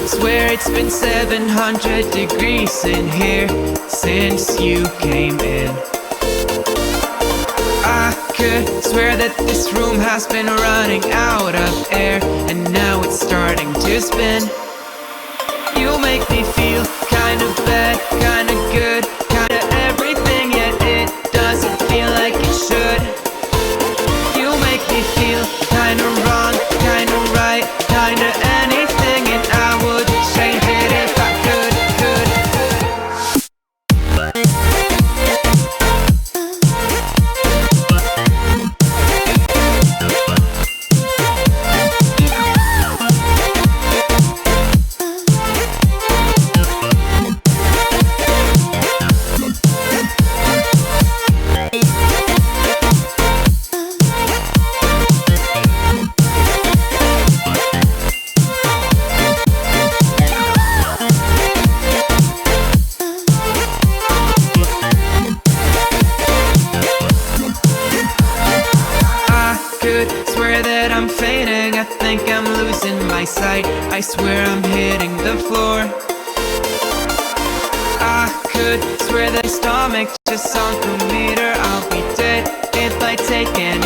Swear it's been 700 degrees in here since you came in. I could swear that this room has been running out of air, and now it's starting to spin. You make me feel kinda bad, kinda good, kinda everything, yet it doesn't feel like it should. You make me feel kinda wrong, kinda right, kinda anything, and I would change it if I could. Swear that I'm fainting, I think I'm losing my sight, I swear I'm hitting the floor. I could swear that my stomach just sunk a meter. I'll be dead if I take any